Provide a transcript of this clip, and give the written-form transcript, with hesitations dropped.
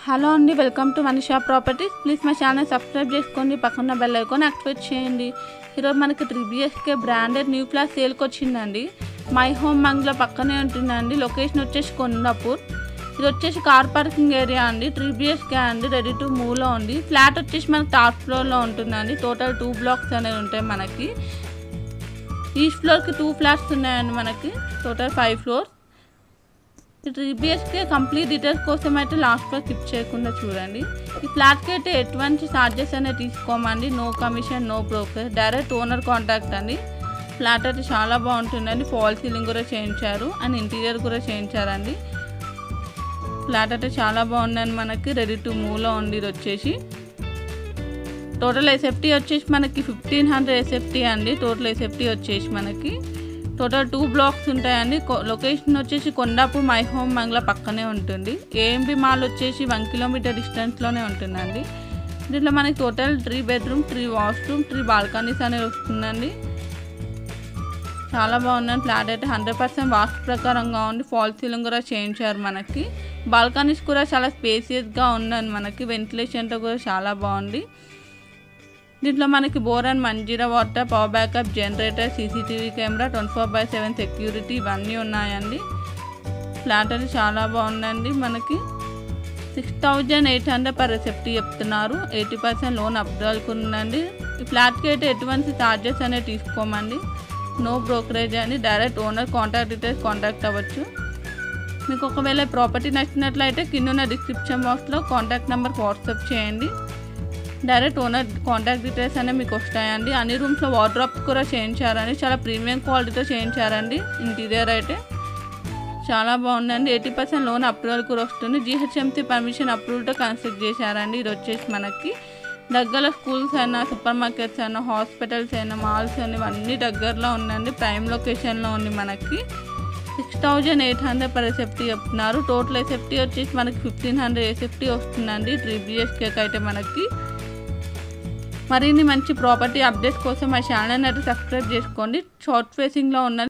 Hello అండి, welcome to Manisha properties. Please మా channel subscribe చేసుకోండి, పక్కన బెల్ ఐకాన్ యాక్టివేట్ చేయండి. ఈరోజు మనకి 3BHK బ్రాండెడ్ న్యూ ఫ్లాట్ సేల్కి వచ్చిందండి. మై హోమ్ మంగ్లా పక్కనే ఉంటుందండి. లొకేషన్ వచ్చేసి కొండాపూర్. ఇది వచ్చేసి కార్ పార్కింగ్ ఏరియా అండి. 3BHK అండి, రెడీ టు మూవ్లో ఉంది. ఫ్లాట్ వచ్చేసి మనకి టాప్ ఫ్లోర్లో ఉంటుందండి. టోటల్ 2 బ్లాక్స్ అనేవి ఉంటాయి మనకి. ఈచ్ ఫ్లోర్కి 2 ఫ్లాట్స్ ఉన్నాయండి మనకి. Total 5 floors. 3BHK complete details కోసం అయితే లాస్ట్లో స్కిప్ చేయకుండా చూడండి. ఈ ఫ్లాట్కి అయితే ఎటువంటి ఛార్జెస్ అనేది తీసుకోమండి. No commission, no broker, direct owner contact అండి. ఫ్లాట్ అయితే చాలా బాగుంటుందండి. ఫాల్ సీలింగ్ కూడా చేయించారు అండ్ ఇంటీరియర్ కూడా చేయించారండి. ఫ్లాట్ అయితే చాలా బాగుందండి మనకి. రెడీ టు మూవ్లో ఉంది. ఇది వచ్చేసి టోటల్ ఎస్ఎఫ్టీ వచ్చేసి మనకి 1500 ఎస్ఎఫ్టీ అండి. టోటల్ ఎస్ఎఫ్టీ వచ్చేసి మనకి టోటల్ 2 బ్లాక్స్ ఉంటాయండి. లొకేషన్ వచ్చేసి కొండాపూర్ మై హోమ్ మంగ్లా పక్కనే ఉంటుంది. ఏఎంబి మాల్ వచ్చేసి 1 కిలోమీటర్ డిస్టెన్స్లోనే ఉంటుందండి. దీంట్లో మనకి టోటల్ 3 బెడ్రూమ్, 3 వాష్రూమ్, 3 బాల్కనీస్ అనేవి వస్తుందండి. చాలా బాగుందండి. ఫ్లాట్ అయితే 100% వాస్తు ప్రకారంగా ఉంది. ఫాల్ సీలింగ్ కూడా చేయించారు మనకి. బాల్కనీస్ కూడా చాలా స్పేసియస్గా ఉందండి మనకి. వెంటిలేషన్తో కూడా చాలా బాగుంది. దీంట్లో మనకి bore and Manjeera water, power backup, generator, CCTV camera, 24/7 security ఇవన్నీ ఉన్నాయండి. ఫ్లాట్ అయితే చాలా బాగుందండి మనకి. 6800 పర్ ఎస్ఎఫ్టీ చెప్తున్నారు. 80% లోన్ అప్రూవల్కి ఉందండి. ఈ ఫ్లాట్కి అయితే ఎటువంటి ఛార్జెస్ అనేవి తీసుకోమండి. నో బ్రోకరేజ్ అండి. Direct owner contact details contact అవ్వచ్చు. మీకు ఒకవేళ ప్రాపర్టీ నచ్చినట్లయితే కింద ఉన్న డిస్క్రిప్షన్ బాక్స్లో కాంటాక్ట్ నెంబర్ వాట్సాప్ చేయండి. డైరెక్ట్ ఓనర్ కాంటాక్ట్ డీటెయిల్స్ అనేవి మీకు వస్తాయండి. అన్ని రూమ్స్లో వార్డ్రోబ్స్ కూడా చేయించారండి. చాలా ప్రీమియం క్వాలిటీతో చేయించారండి. ఇంటీరియర్ అయితే చాలా బాగుందండి. 80% లోన్ అప్రూవల్ కూడా వస్తుంది. GHMC పర్మిషన్ అప్రూవల్తో కన్స్ట్రక్ట్ చేశారండి. ఇది వచ్చేసి మనకి దగ్గరలో స్కూల్స్ అయినా, సూపర్ మార్కెట్స్ అయినా, హాస్పిటల్స్ అయినా, మాల్స్ అయినా ఇవన్నీ దగ్గరలో ఉందండి. ప్రైమ్ లొకేషన్లో ఉంది మనకి. 6800 పర్ ఎస్ఎఫ్టీ చెప్తున్నారు. టోటల్ ఎస్ఎఫ్టీ వచ్చేసి మనకి 1500 ఎస్ఎఫ్టీ వస్తుందండి. 3BHK అయితే మనకి. మరిన్ని మంచి ప్రాపర్టీ అప్డేట్స్ కోసం మా ఛానల్ అయితే సబ్స్క్రైబ్ చేసుకోండి. షార్ట్ ఫేసింగ్లో ఉన్న